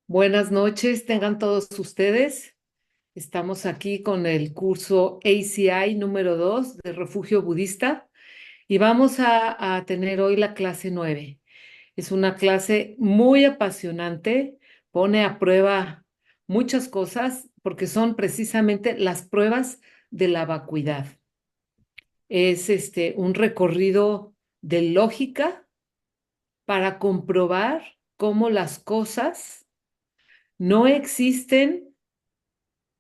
Buenas noches, tengan todos ustedes. Estamos aquí con el curso ACI número 2 de Refugio Budista y vamos a tener hoy la clase 9. Es una clase muy apasionante, pone a prueba muchas cosas porque son precisamente las pruebas de la vacuidad. Es un recorrido de lógica para comprobar cómo las cosas no existen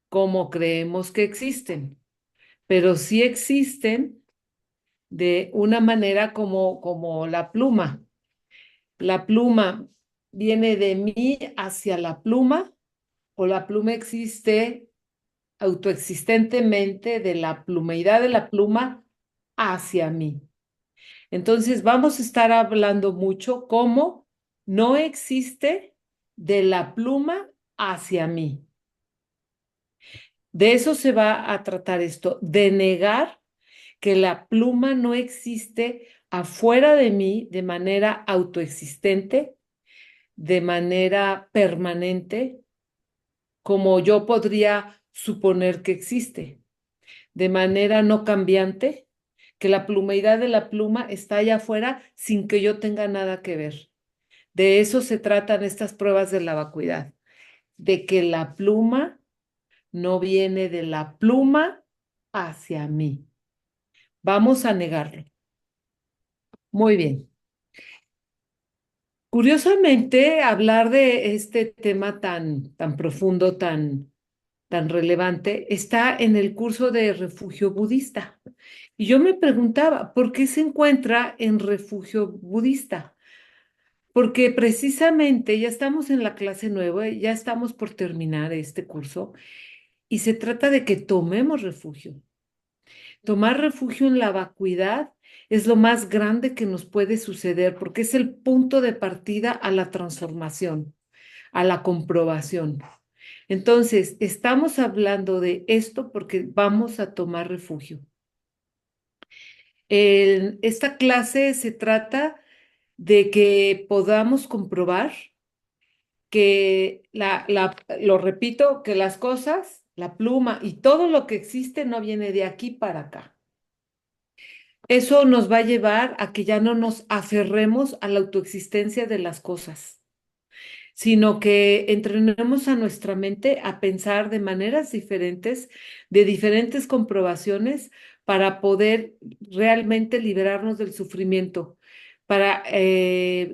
como creemos que existen, pero sí existen de una manera como la pluma. La pluma viene de mí hacia la pluma o la pluma existe autoexistentemente de la plumeidad de la pluma hacia mí. Entonces vamos a estar hablando mucho cómo no existe de la pluma hacia mí. De eso se va a tratar esto, de negar que la pluma no existe afuera de mí de manera autoexistente, de manera permanente, como yo podría suponer que existe, de manera no cambiante, que la plumeidad de la pluma está allá afuera sin que yo tenga nada que ver. De eso se tratan estas pruebas de la vacuidad, de que la pluma no viene de la pluma hacia mí. Vamos a negarlo. Muy bien. Curiosamente, hablar de este tema tan profundo, tan relevante, está en el curso de refugio budista. Y yo me preguntaba, ¿por qué se encuentra en refugio budista? Porque precisamente ya estamos en la clase nueva, ya estamos por terminar este curso y se trata de que tomemos refugio. Tomar refugio en la vacuidad es lo más grande que nos puede suceder porque es el punto de partida a la transformación, a la comprobación. Entonces, estamos hablando de esto porque vamos a tomar refugio. Esta clase se trata de que podamos comprobar que lo repito, que las cosas, la pluma y todo lo que existe no viene de aquí para acá. Eso nos va a llevar a que ya no nos aferremos a la autoexistencia de las cosas, sino que entrenemos a nuestra mente a pensar de maneras diferentes, de diferentes comprobaciones, para poder realmente liberarnos del sufrimiento, para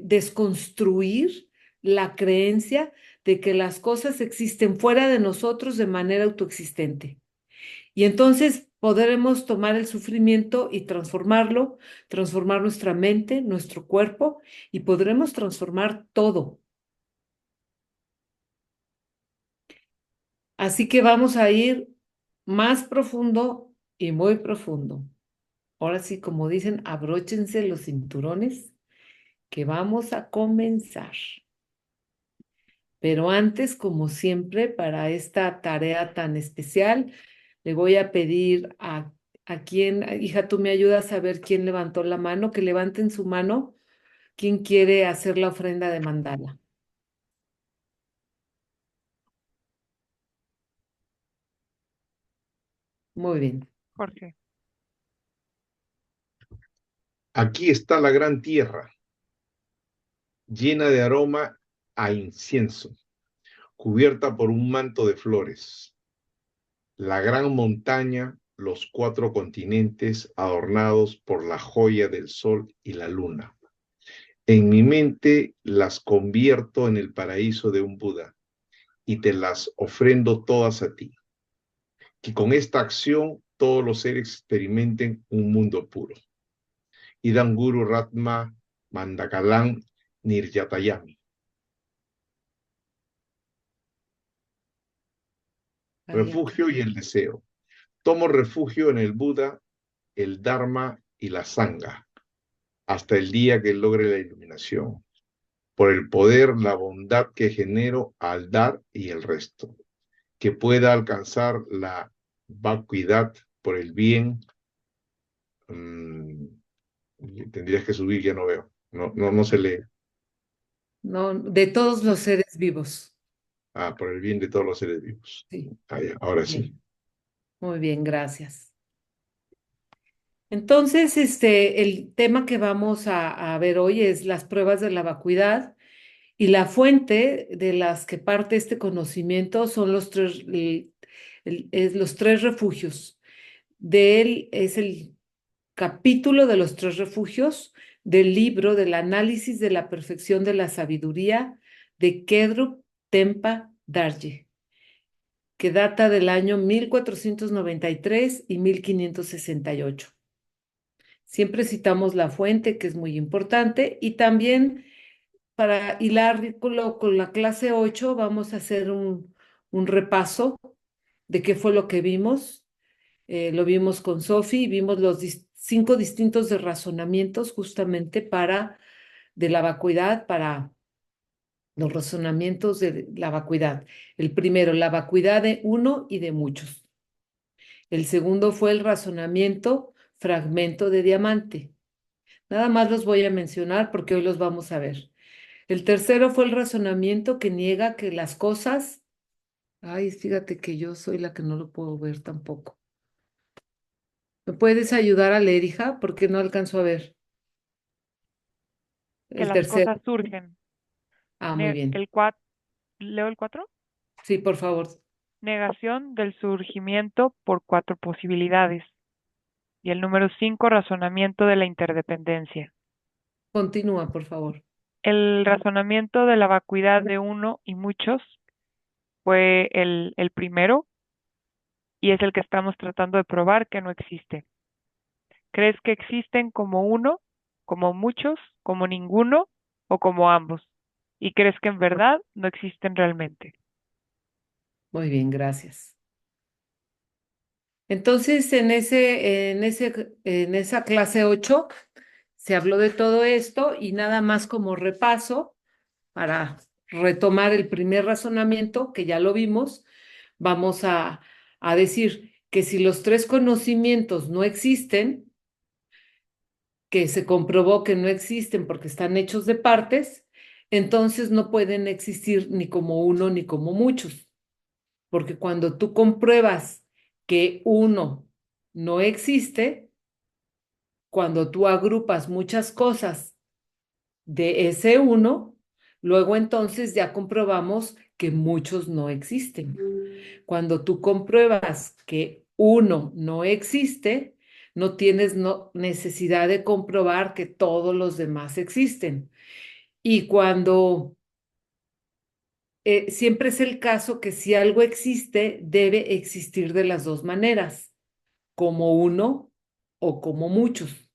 desconstruir la creencia de que las cosas existen fuera de nosotros de manera autoexistente. Y entonces podremos tomar el sufrimiento y transformarlo, transformar nuestra mente, nuestro cuerpo, y podremos transformar todo. Así que vamos a ir más profundo y muy profundo. Ahora sí, como dicen, abróchense los cinturones que vamos a comenzar. Pero antes, como siempre, para esta tarea tan especial, le voy a pedir a quién, hija, tú me ayudas a ver quién levantó la mano, que levanten su mano, quién quiere hacer la ofrenda de mandala. Muy bien. Jorge. Aquí está la gran tierra, llena de aroma a incienso, cubierta por un manto de flores. La gran montaña, los cuatro continentes adornados por la joya del sol y la luna. En mi mente las convierto en el paraíso de un Buda y te las ofrendo todas a ti. Que con esta acción todos los seres experimenten un mundo puro. Idam Guru Ratma Mandakalam Nirjatayami. Refugio y el deseo. Tomo refugio en el Buda, el Dharma y la Sangha, hasta el día que logre la iluminación, por el poder, la bondad que genero al dar y el resto, que pueda alcanzar la vacuidad por el bien. Mmm, Tendrías que subir, ya no veo, no se lee. No, de todos los seres vivos. por el bien de todos los seres vivos. Sí, Ya, ahora sí. bien, muy bien, gracias. Entonces, el tema que vamos a ver hoy es las pruebas de la vacuidad y la fuente de las que parte este conocimiento son los tres refugios. De él es el capítulo de los tres refugios del libro del análisis de la perfección de la sabiduría de Kedrup Tempa Darje, que data del año 1493 y 1568. Siempre citamos la fuente, que es muy importante, y también para hilar con la clase 8 vamos a hacer un repaso de qué fue lo que vimos. Lo vimos con Sofi y vimos los 5 distintos de razonamientos justamente de la vacuidad, para los razonamientos de la vacuidad. El primero, la vacuidad de uno y de muchos. El segundo fue el razonamiento fragmento de diamante. Nada más los voy a mencionar porque hoy los vamos a ver. El tercero fue el razonamiento que niega que las cosas... Ay, fíjate que yo soy la que no lo puedo ver tampoco. ¿Me puedes ayudar a leer, hija? Porque no alcanzo a ver. Que El las tercero. cosas surgen. Ah, muy bien. ¿Leo el 4? Sí, por favor. Negación del surgimiento por cuatro posibilidades. Y el número 5, razonamiento de la interdependencia. Continúa, por favor. El razonamiento de la vacuidad de uno y muchos fue el primero y es el que estamos tratando de probar que no existe. ¿Crees que existen como uno, como muchos, como ninguno o como ambos? ¿Y crees que en verdad no existen realmente? Muy bien, gracias. Entonces, en esa clase 8 se habló de todo esto y nada más como repaso para retomar el primer razonamiento, que ya lo vimos, vamos a decir que si los tres conocimientos no existen, que se comprobó que no existen porque están hechos de partes, entonces no pueden existir ni como uno ni como muchos, porque cuando tú compruebas que uno no existe, cuando tú agrupas muchas cosas de ese uno, luego entonces ya comprobamos que muchos no existen. Cuando tú compruebas que uno no existe, no tienes necesidad de comprobar que todos los demás existen. Y cuando siempre es el caso que si algo existe, debe existir de las dos maneras, como uno o como muchos,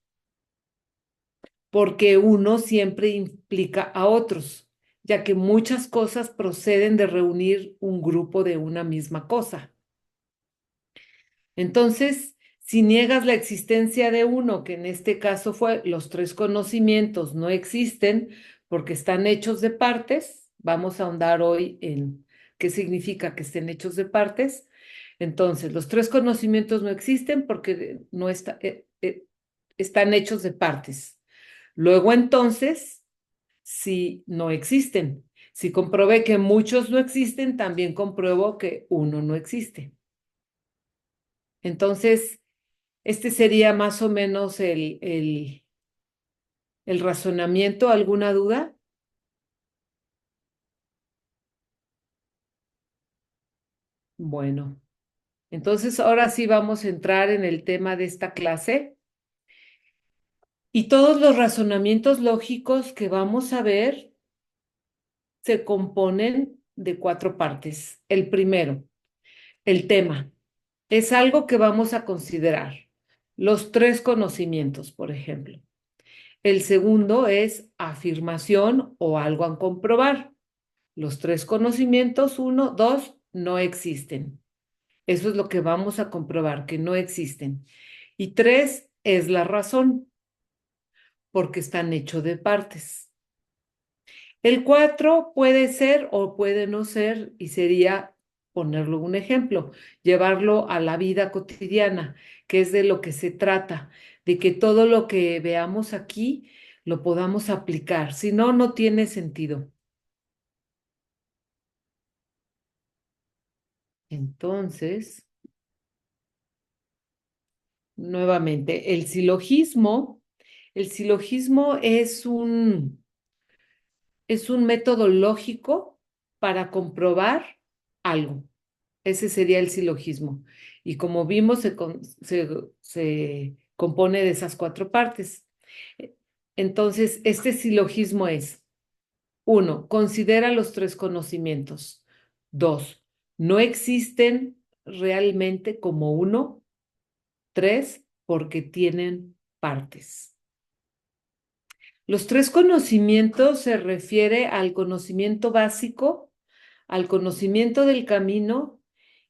porque uno siempre implica a otros, ya que muchas cosas proceden de reunir un grupo de una misma cosa. Entonces, si niegas la existencia de uno, que en este caso fue los tres conocimientos no existen porque están hechos de partes, vamos a ahondar hoy en qué significa que estén hechos de partes. Entonces, los tres conocimientos no existen porque no están hechos de partes. Luego, entonces, si no existen. Si comprobé que muchos no existen, también compruebo que uno no existe. Entonces, este sería más o menos el razonamiento. ¿Alguna duda? Bueno, entonces ahora sí vamos a entrar en el tema de esta clase. Y todos los razonamientos lógicos que vamos a ver se componen de 4 partes. El primero, el tema. Es algo que vamos a considerar. Los tres conocimientos, por ejemplo. El segundo es afirmación o algo a comprobar. Los tres conocimientos, uno, dos, no existen. Eso es lo que vamos a comprobar, que no existen. Y tres es la razón, porque están hechos de partes. El cuatro puede ser o puede no ser, y sería ponerlo un ejemplo, llevarlo a la vida cotidiana, que es de lo que se trata, de que todo lo que veamos aquí lo podamos aplicar. Si no, no tiene sentido. Entonces, nuevamente, el silogismo es un método lógico para comprobar algo. Ese sería el silogismo. Y como vimos, se compone de esas cuatro partes. Entonces, este silogismo es: uno, considera los tres conocimientos. Dos, no existen realmente como uno. Tres, porque tienen partes. Los tres conocimientos se refiere al conocimiento básico, al conocimiento del camino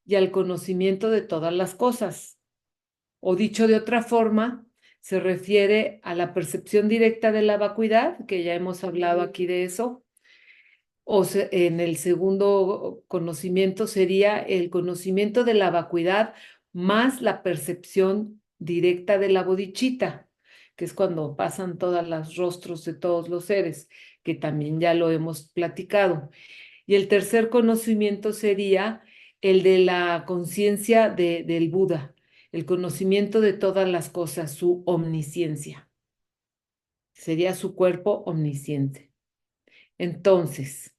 y al conocimiento de todas las cosas. O dicho de otra forma, se refiere a la percepción directa de la vacuidad, que ya hemos hablado aquí de eso. En el segundo conocimiento sería el conocimiento de la vacuidad más la percepción directa de la bodichita, que es cuando pasan todos los rostros de todos los seres, que también ya lo hemos platicado. Y el tercer conocimiento sería el de la conciencia del Buda, el conocimiento de todas las cosas, su omnisciencia. Sería su cuerpo omnisciente. Entonces,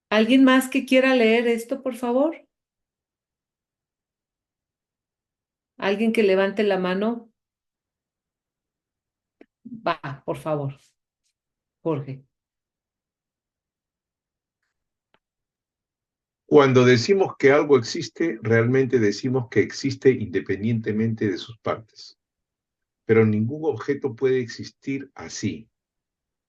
¿alguien más que quiera leer esto, por favor? ¿Alguien que levante la mano? Va, por favor, Jorge. Cuando decimos que algo existe, realmente decimos que existe independientemente de sus partes. Pero ningún objeto puede existir así.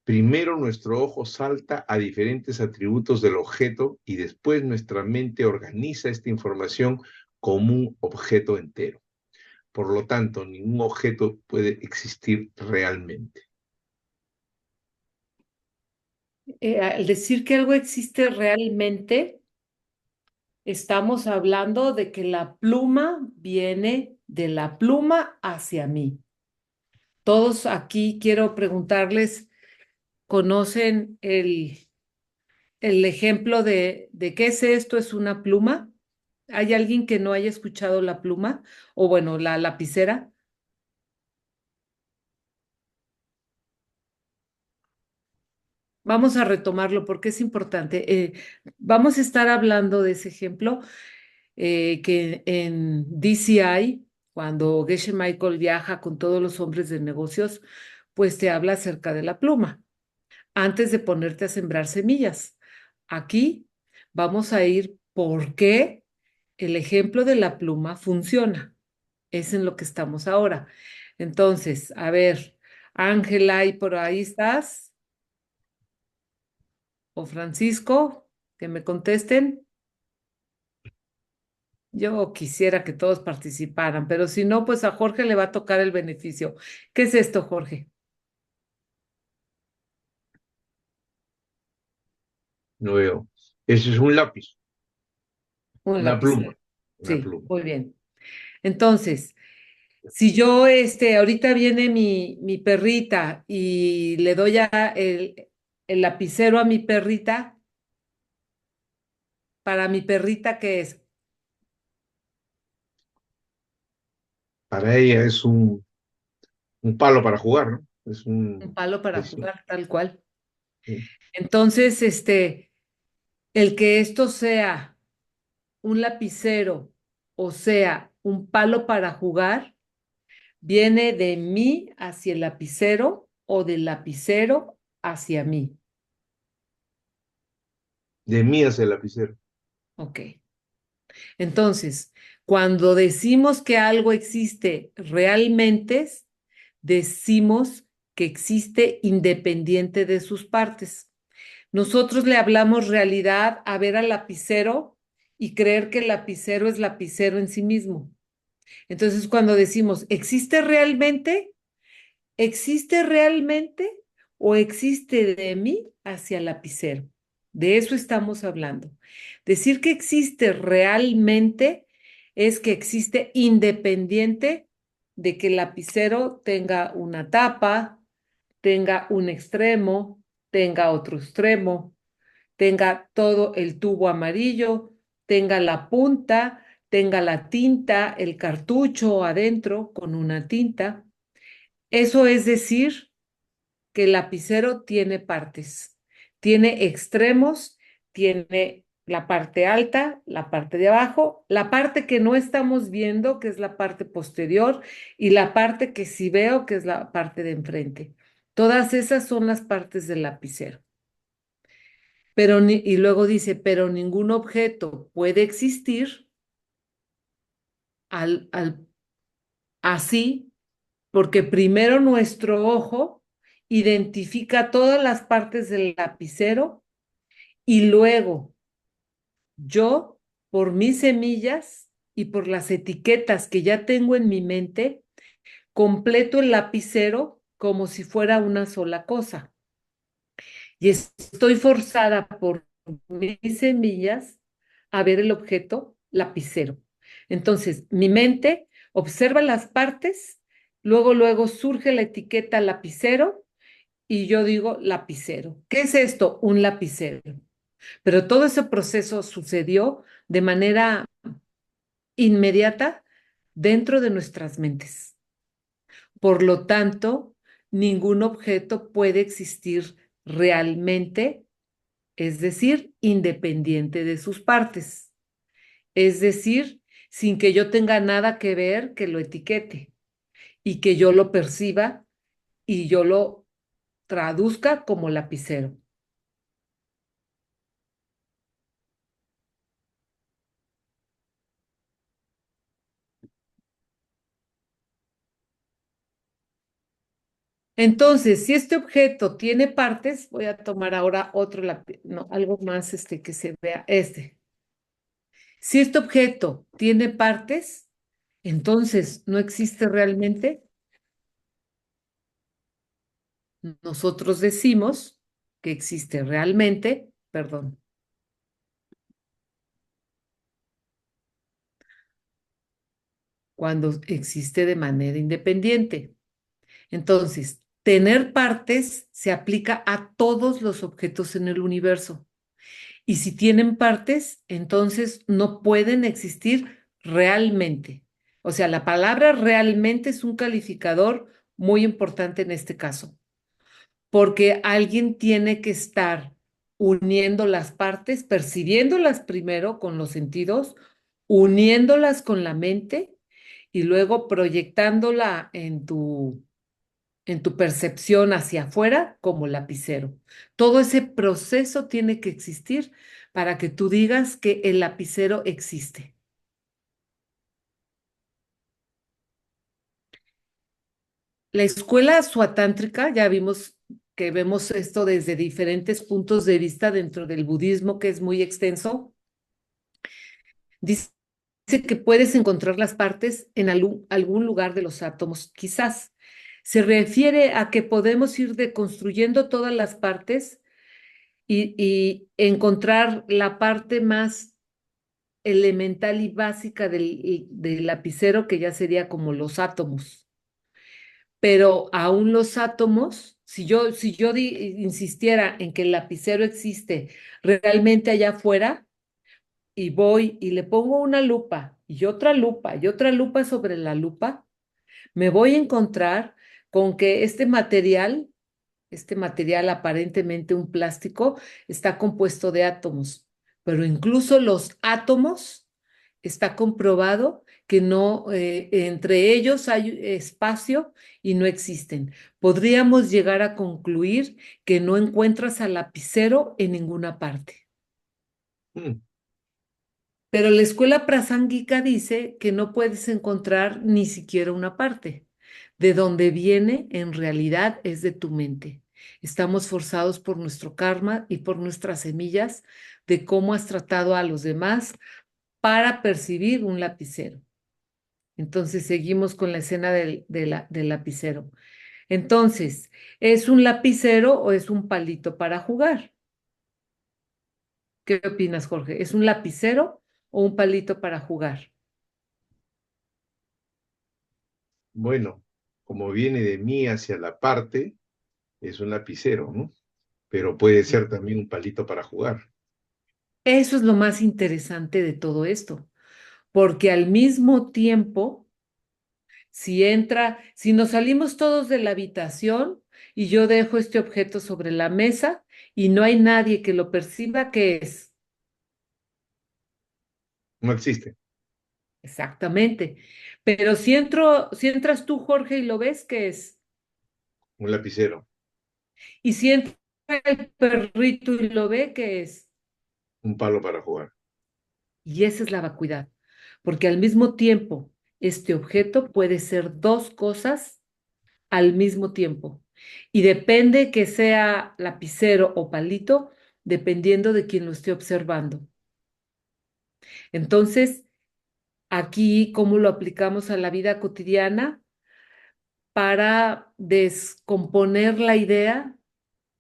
Primero nuestro ojo salta a diferentes atributos del objeto y después nuestra mente organiza esta información como un objeto entero. Por lo tanto, ningún objeto puede existir realmente. Al decir que algo existe realmente, estamos hablando de que la pluma viene de la pluma hacia mí. Todos aquí quiero preguntarles, ¿conocen el ejemplo de qué es esto? ¿Es una pluma? ¿Hay alguien que no haya escuchado la pluma? O bueno, la lapicera. Vamos a retomarlo porque es importante. Vamos a estar hablando de ese ejemplo que en DCI, cuando Geshe Michael viaja con todos los hombres de negocios, pues te habla acerca de la pluma, antes de ponerte a sembrar semillas. Aquí vamos a ir por qué el ejemplo de la pluma funciona. Es en lo que estamos ahora. Entonces, a ver, Ángela, ¿y por ahí estás? ¿O Francisco? Que me contesten. Yo quisiera que todos participaran, pero si no, pues a Jorge le va a tocar el beneficio. ¿Qué es esto, Jorge? No veo. Ese es un lápiz, Un una lápiz. pluma, una Sí, pluma. muy bien. Entonces, si yo, ahorita viene mi perrita y le doy el lapicero a mi perrita, para mi perrita, ¿qué es? Para ella es un palo para jugar, ¿no? Es Un palo para es jugar, tal cual. un- Entonces, el que esto sea un lapicero, o sea, un palo para jugar, viene de mí hacia el lapicero o del lapicero hacia mí. de mí hacia el lapicero. Ok. Entonces, cuando decimos que algo existe realmente, decimos que existe independiente de sus partes. Nosotros le hablamos realidad a ver al lapicero y creer que el lapicero es lapicero en sí mismo. Entonces, cuando decimos, ¿existe realmente o existe de mí hacia el lapicero? De eso estamos hablando. Decir que existe realmente es que existe independiente de que el lapicero tenga una tapa, tenga un extremo, tenga otro extremo, tenga todo el tubo amarillo, tenga la punta, tenga la tinta, el cartucho adentro con una tinta. Eso es decir que el lapicero tiene partes, tiene extremos, tiene la parte alta, la parte de abajo, la parte que no estamos viendo, que es la parte posterior, y la parte que sí veo, que es la parte de enfrente. Todas esas son las partes del lapicero. Y luego dice, pero ningún objeto puede existir así, porque primero nuestro ojo identifica todas las partes del lapicero y luego yo, por mis semillas y por las etiquetas que ya tengo en mi mente, completo el lapicero como si fuera una sola cosa. Y estoy forzada por mis semillas a ver el objeto lapicero. Entonces, mi mente observa las partes, luego surge la etiqueta lapicero y yo digo lapicero. ¿Qué es esto? Un lapicero. Pero todo ese proceso sucedió de manera inmediata dentro de nuestras mentes. Por lo tanto, ningún objeto puede existir realmente, es decir, independiente de sus partes. Es decir, sin que yo tenga nada que ver que lo etiquete y que yo lo perciba y yo lo traduzca como lapicero. Entonces, si este objeto tiene partes, voy a tomar ahora otro lápiz, no, algo más que se vea este. Si este objeto tiene partes, entonces no existe realmente. Nosotros decimos que existe realmente, perdón, cuando existe de manera independiente. Entonces, tener partes se aplica a todos los objetos en el universo. Y si tienen partes, entonces no pueden existir realmente. O sea, la palabra realmente es un calificador muy importante en este caso, porque alguien tiene que estar uniendo las partes, percibiéndolas primero con los sentidos, uniéndolas con la mente y luego proyectándola en tu percepción hacia afuera como lapicero. Todo ese proceso tiene que existir para que tú digas que el lapicero existe. La escuela suatántrica, ya vimos que vemos esto desde diferentes puntos de vista dentro del budismo, que es muy extenso, dice que puedes encontrar las partes en algún lugar de los átomos, quizás. Se refiere a que podemos ir deconstruyendo todas las partes y encontrar la parte más elemental y básica del lapicero, que ya sería como los átomos. Pero aún los átomos, si yo insistiera en que el lapicero existe realmente allá afuera, y voy y le pongo una lupa y otra lupa sobre la lupa, me voy a encontrar con que este material aparentemente un plástico, está compuesto de átomos, pero incluso los átomos está comprobado que no, entre ellos hay espacio y no existen. Podríamos llegar a concluir que no encuentras al lapicero en ninguna parte. Mm. Pero la escuela prasángika dice que no puedes encontrar ni siquiera una parte. De donde viene, en realidad, es de tu mente. Estamos forzados por nuestro karma y por nuestras semillas de cómo has tratado a los demás para percibir un lapicero. Entonces, seguimos con la escena del lapicero. Entonces, ¿es un lapicero o es un palito para jugar? ¿Qué opinas, Jorge? ¿Es un lapicero o un palito para jugar? Bueno, como viene de mí hacia la parte, es un lapicero, ¿no? Pero puede ser también un palito para jugar. Eso es lo más interesante de todo esto, porque al mismo tiempo, si nos salimos todos de la habitación y yo dejo este objeto sobre la mesa y no hay nadie que lo perciba, ¿qué es? No existe. Exactamente. Pero si entras tú, Jorge, y lo ves, ¿qué es? Un lapicero, Y si entra el perrito y lo ve, ¿qué es? un palo para jugar. Y esa es la vacuidad, porque al mismo tiempo, este objeto puede ser dos cosas al mismo tiempo. Y depende que sea lapicero o palito, dependiendo de quien lo esté observando. Entonces, aquí, ¿cómo lo aplicamos a la vida cotidiana? Para descomponer la idea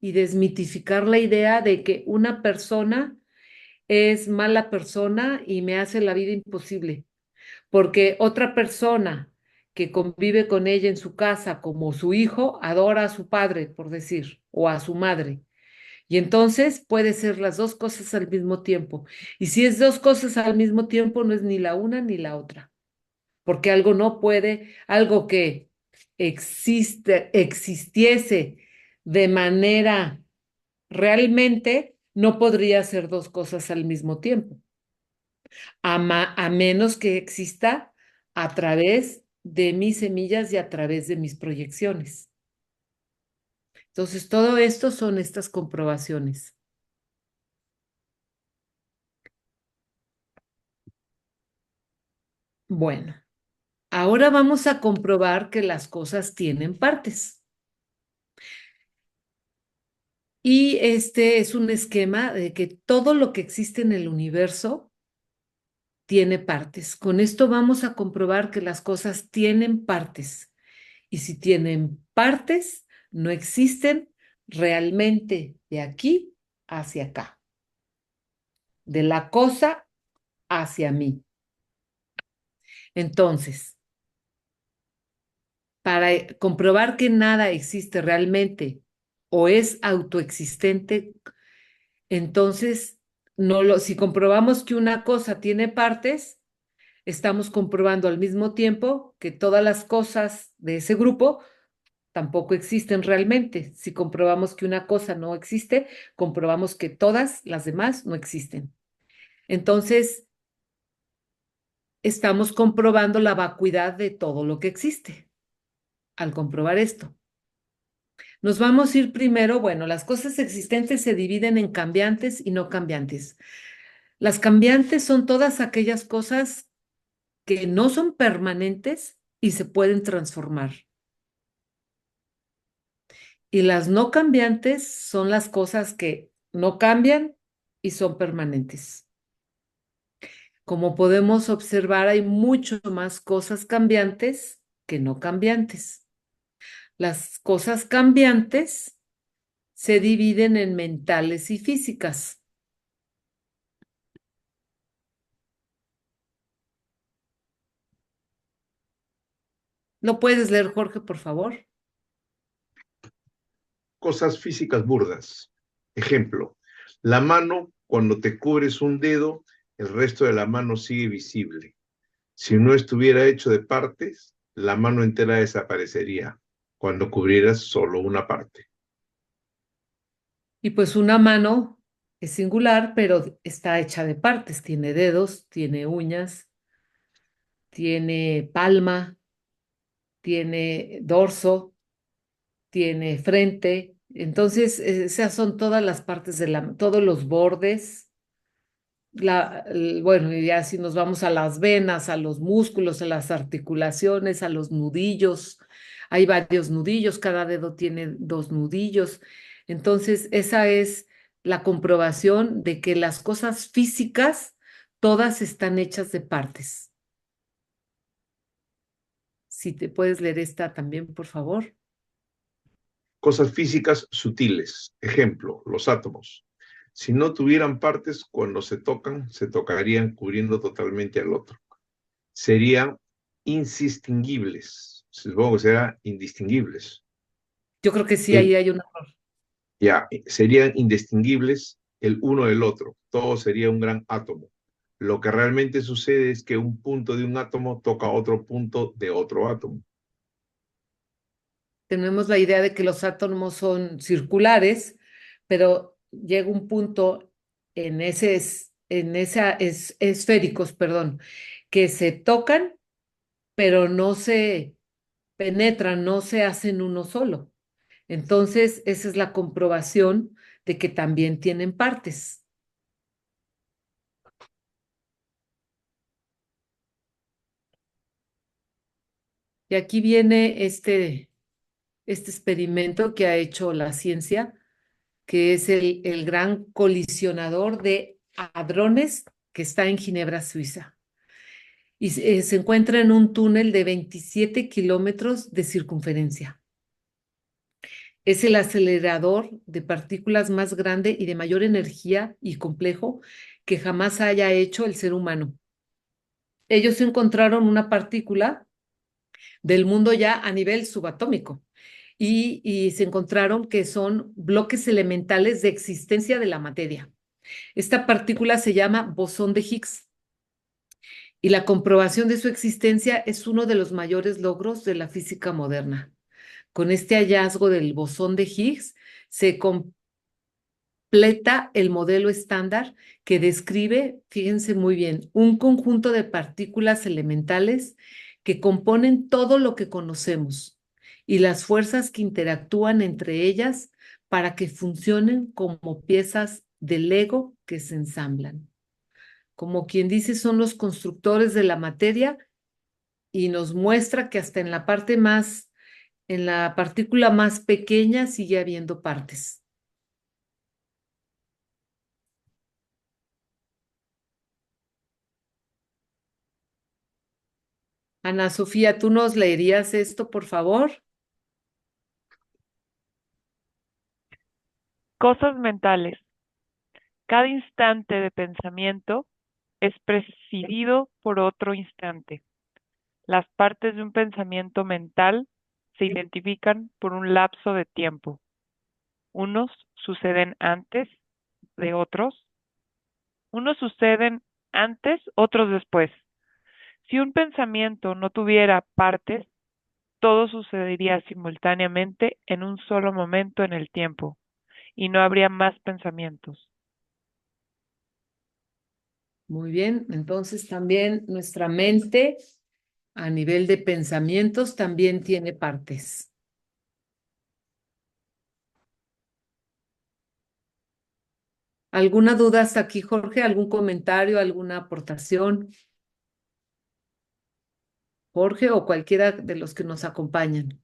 y desmitificar la idea de que una persona es mala persona y me hace la vida imposible, porque otra persona que convive con ella en su casa como su hijo adora a su padre, por decir, o a su madre. Y entonces puede ser las dos cosas al mismo tiempo. Y si es dos cosas al mismo tiempo, no es ni la una ni la otra, porque algo no puede, algo que existiese de manera realmente, no podría ser dos cosas al mismo tiempo, a menos que exista a través de mis semillas y a través de mis proyecciones. Entonces, todo esto son estas comprobaciones. Bueno, ahora vamos a comprobar que las cosas tienen partes. Y este es un esquema de que todo lo que existe en el universo tiene partes. Con esto vamos a comprobar que las cosas tienen partes. Y si tienen partes, no existen realmente de aquí hacia acá, de la cosa hacia mí. Entonces, para comprobar que nada existe realmente o es autoexistente, entonces si comprobamos que una cosa tiene partes, estamos comprobando al mismo tiempo que todas las cosas de ese grupo tampoco existen realmente. Si comprobamos que una cosa no existe, comprobamos que todas las demás no existen. Entonces, estamos comprobando la vacuidad de todo lo que existe al comprobar esto. Nos vamos a ir primero, bueno, las cosas existentes se dividen en cambiantes y no cambiantes. Las cambiantes son todas aquellas cosas que no son permanentes y se pueden transformar. Y las no cambiantes son las cosas que no cambian y son permanentes. Como podemos observar, hay mucho más cosas cambiantes que no cambiantes. Las cosas cambiantes se dividen en mentales y físicas. ¿Lo puedes leer, Jorge, por favor? Cosas físicas burdas. Ejemplo, la mano, cuando te cubres un dedo, el resto de la mano sigue visible. Si no estuviera hecho de partes, la mano entera desaparecería cuando cubrieras solo una parte. Y pues una mano es singular, pero está hecha de partes. Tiene dedos, tiene uñas, tiene palma, tiene dorso, tiene frente. Entonces, esas son todas las partes todos los bordes. Bueno, y ya si nos vamos a las venas, a los músculos, a las articulaciones, a los nudillos. Hay varios nudillos, cada dedo tiene dos nudillos. Entonces, esa es la comprobación de que las cosas físicas todas están hechas de partes. Si te puedes leer esta también, por favor. Cosas físicas sutiles. Ejemplo, los átomos. Si no tuvieran partes, cuando se tocan, se tocarían cubriendo totalmente al otro. Serían indistinguibles. supongo que serán indistinguibles. Yo creo que sí, En- ahí hay un error. ya, serían indistinguibles el uno del otro. Todo sería un gran átomo. Lo que realmente sucede es que un punto de un átomo toca otro punto de otro átomo. Tenemos la idea de que los átomos son circulares, pero llega un punto en esféricos, perdón, que se tocan, pero no se penetran, no se hacen uno solo. Entonces, esa es la comprobación de que también tienen partes. Y aquí viene este experimento que ha hecho la ciencia, que es el gran colisionador de hadrones que está en Ginebra, Suiza. Y se encuentra en un túnel de 27 kilómetros de circunferencia. Es el acelerador de partículas más grande y de mayor energía y complejo que jamás haya hecho el ser humano. Ellos encontraron una partícula del mundo ya a nivel subatómico y se encontraron que son bloques elementales de existencia de la materia. Esta partícula se llama bosón de Higgs y la comprobación de su existencia es uno de los mayores logros de la física moderna. Con este hallazgo del bosón de Higgs se completa el modelo estándar que describe, fíjense muy bien, un conjunto de partículas elementales que componen todo lo que conocemos y las fuerzas que interactúan entre ellas para que funcionen como piezas de Lego que se ensamblan. Como quien dice, son los constructores de la materia y nos muestra que hasta en la partícula más pequeña sigue habiendo partes. Ana Sofía, ¿tú nos leerías esto, por favor? Cosas mentales. Cada instante de pensamiento es presidido por otro instante. Las partes de un pensamiento mental se identifican por un lapso de tiempo. Unos suceden antes de otros, unos suceden antes, otros después. Si un pensamiento no tuviera partes, todo sucedería simultáneamente en un solo momento en el tiempo y no habría más pensamientos. Muy bien, entonces también nuestra mente a nivel de pensamientos también tiene partes. ¿Alguna duda hasta aquí, Jorge? ¿Algún comentario, alguna aportación? Jorge o cualquiera de los que nos acompañan.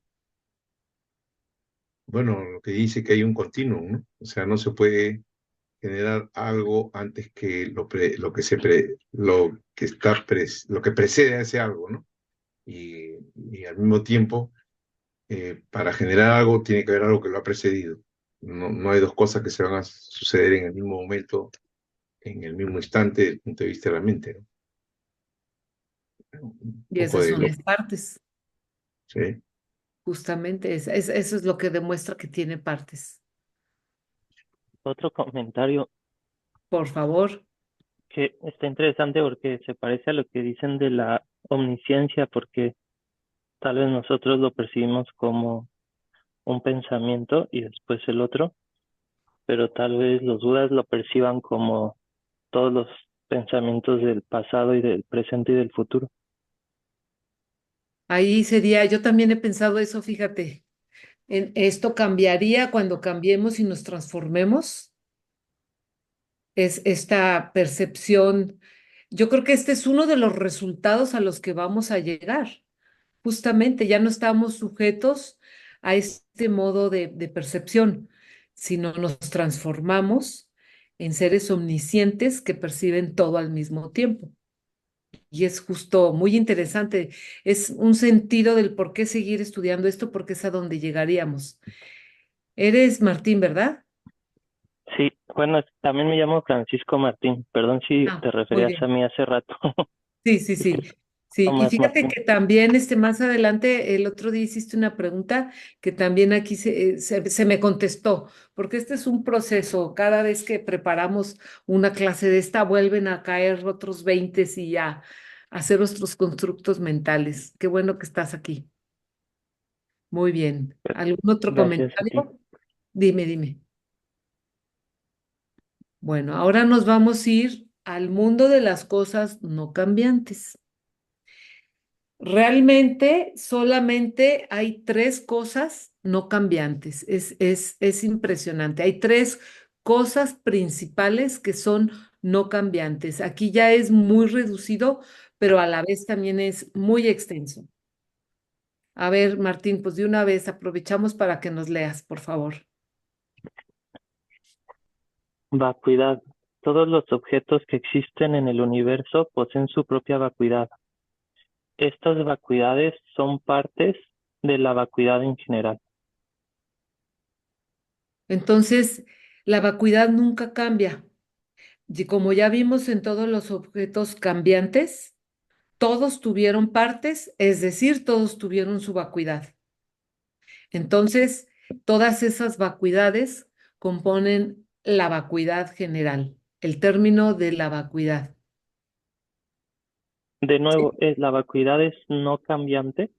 Bueno, lo que dice que hay un continuum, ¿no? O sea, no se puede generar algo antes que lo que lo que lo que precede a ese algo, ¿no? Y al mismo tiempo, para generar algo tiene que haber algo que lo ha precedido. No, no hay dos cosas que se van a suceder en el mismo momento, en el mismo instante, desde el punto de vista de la mente, ¿no? Un Y poco esas de son lo, las partes, ¿sí? justamente. Eso es lo que demuestra que tiene partes. Otro comentario Por favor. que está interesante porque se parece a lo que dicen de la omnisciencia, porque tal vez nosotros lo percibimos como un pensamiento y después el otro, pero tal vez los Budas lo perciban como todos los pensamientos del pasado y del presente y del futuro. Ahí sería, yo también he pensado eso, fíjate. Esto cambiaría cuando cambiemos y nos transformemos. Es esta percepción. Yo creo que este es uno de los resultados a los que vamos a llegar. Justamente, ya no estamos sujetos a este modo de percepción, sino nos transformamos en seres omniscientes que perciben todo al mismo tiempo. Y es justo muy interesante. Es un sentido del por qué seguir estudiando esto, porque es a donde llegaríamos. Eres Martín, ¿verdad? Sí, bueno, también me llamo Francisco Martín, perdón si Ah, te muy referías a bien. mí hace rato. Sí, sí, sí. Sí, ¿Cómo y es, fíjate Martín? que también más adelante, el otro día hiciste una pregunta que también aquí se me contestó, porque este es un proceso, cada vez que preparamos una clase de esta, vuelven a caer otros 20 y ya hacer nuestros constructos mentales. Qué bueno que estás aquí. Muy bien. ¿Algún otro Gracias a ti. comentario? Dime, dime. Bueno, ahora nos vamos a ir al mundo de las cosas no cambiantes. Realmente solamente hay tres cosas no cambiantes. Es impresionante. Hay tres cosas principales que son no cambiantes. Aquí ya es muy reducido, pero a la vez también es muy extenso. A ver, Martín, pues de una vez aprovechamos para que nos leas, por favor. Vacuidad. Todos los objetos que existen en el universo poseen su propia vacuidad. Estas vacuidades son partes de la vacuidad en general. Entonces, la vacuidad nunca cambia. Y como ya vimos en todos los objetos cambiantes, todos tuvieron partes, es decir, todos tuvieron su vacuidad. Entonces, todas esas vacuidades componen la vacuidad general, el término de la vacuidad. De nuevo, la vacuidad es no cambiante.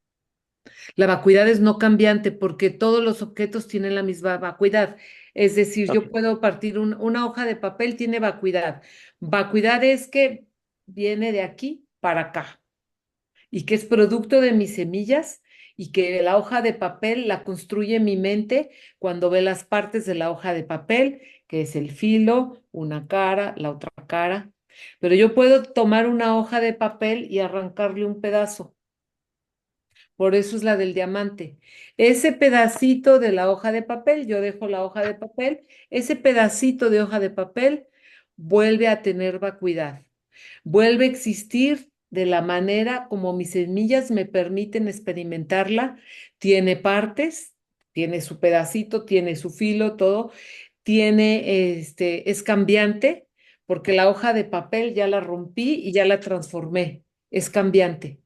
La vacuidad es no cambiante porque todos los objetos tienen la misma vacuidad. Es decir, Ok. yo puedo partir una hoja de papel, tiene vacuidad. Vacuidad es que viene de aquí para acá y que es producto de mis semillas y que la hoja de papel la construye mi mente cuando ve las partes de la hoja de papel, que es el filo, una cara, la otra cara. Pero yo puedo tomar una hoja de papel y arrancarle un pedazo. Por eso es la del diamante. Ese pedacito de la hoja de papel, yo dejo la hoja de papel, ese pedacito de hoja de papel vuelve a tener vacuidad, vuelve a existir de la manera como mis semillas me permiten experimentarla. Tiene partes, tiene su pedacito, tiene su filo, todo, es cambiante, porque la hoja de papel ya la rompí y ya la transformé, es cambiante.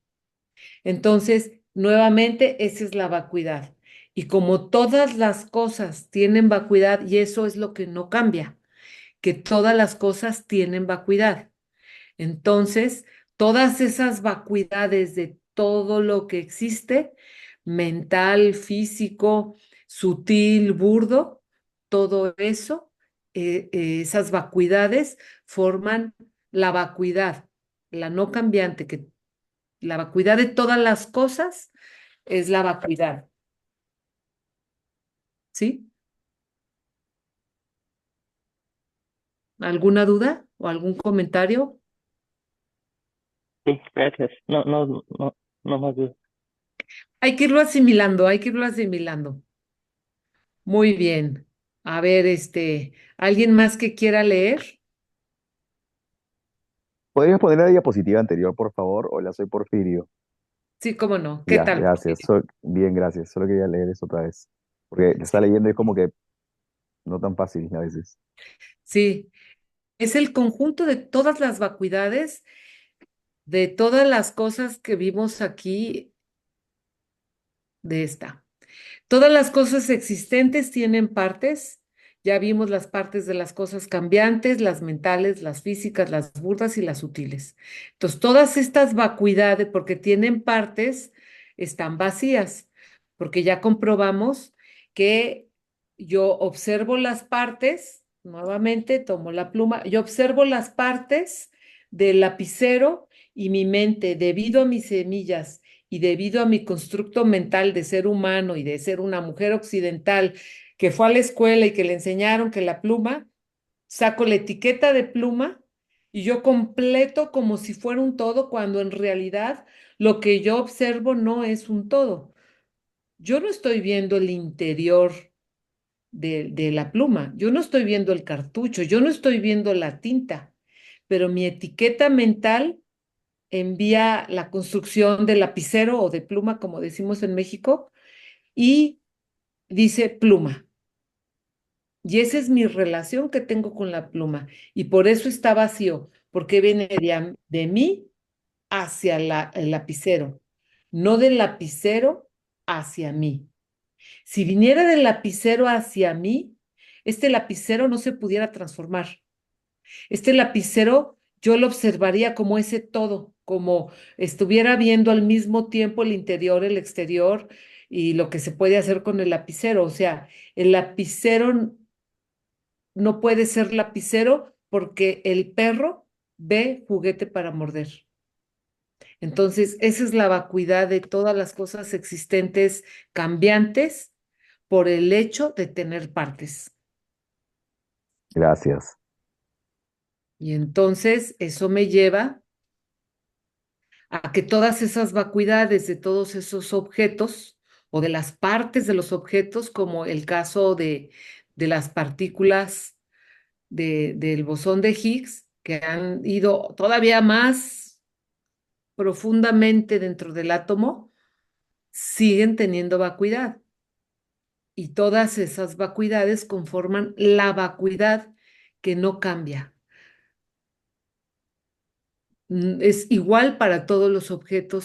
Entonces, nuevamente, esa es la vacuidad. Y como todas las cosas tienen vacuidad, y eso es lo que no cambia, que todas las cosas tienen vacuidad. Entonces, todas esas vacuidades de todo lo que existe, mental, físico, sutil, burdo, todo eso, esas vacuidades forman la vacuidad, la no cambiante, que la vacuidad de todas las cosas es la vacuidad, ¿sí? ¿Alguna duda o algún comentario? Sí, gracias. No, no, no, no más dudas. Hay que irlo asimilando, hay que irlo asimilando. Muy bien. A ver, ¿alguien más que quiera leer? ¿Podrías poner la diapositiva anterior, por favor? Hola, soy Porfirio. Sí, cómo no. ¿Qué Ya, tal, gracias. Porfirio? Bien, gracias. Solo quería leer eso otra vez. Porque está Sí, leyendo y es como que no tan fácil a veces. sí. Es el conjunto de todas las vacuidades, de todas las cosas que vimos aquí de esta. Todas las cosas existentes tienen partes. Ya vimos las partes de las cosas cambiantes, las mentales, las físicas, las burdas y las sutiles. Entonces, todas estas vacuidades, porque tienen partes, están vacías, porque ya comprobamos que yo observo las partes, nuevamente tomo la pluma, yo observo las partes del lapicero y mi mente, debido a mis semillas y debido a mi constructo mental de ser humano y de ser una mujer occidental que fue a la escuela y que le enseñaron que la pluma, saco la etiqueta de pluma y yo completo como si fuera un todo, cuando en realidad lo que yo observo no es un todo. Yo no estoy viendo el interior de la pluma, yo no estoy viendo el cartucho, yo no estoy viendo la tinta, pero mi etiqueta mental envía la construcción de lapicero o de pluma, como decimos en México, y dice pluma. Y esa es mi relación que tengo con la pluma. Y por eso está vacío, porque viene de mí hacia el lapicero, no del lapicero hacia mí. Si viniera del lapicero hacia mí, este lapicero no se pudiera transformar. Este lapicero yo lo observaría como ese todo, como estuviera viendo al mismo tiempo el interior, el exterior y lo que se puede hacer con el lapicero. O sea, el lapicero no puede ser lapicero porque el perro ve juguete para morder. Entonces, esa es la vacuidad de todas las cosas existentes cambiantes por el hecho de tener partes. Gracias. Y entonces eso me lleva a que todas esas vacuidades de todos esos objetos o de las partes de los objetos, como el caso de las partículas del bosón de Higgs, que han ido todavía más profundamente dentro del átomo, siguen teniendo vacuidad. Y todas esas vacuidades conforman la vacuidad que no cambia. Es igual para todos los objetos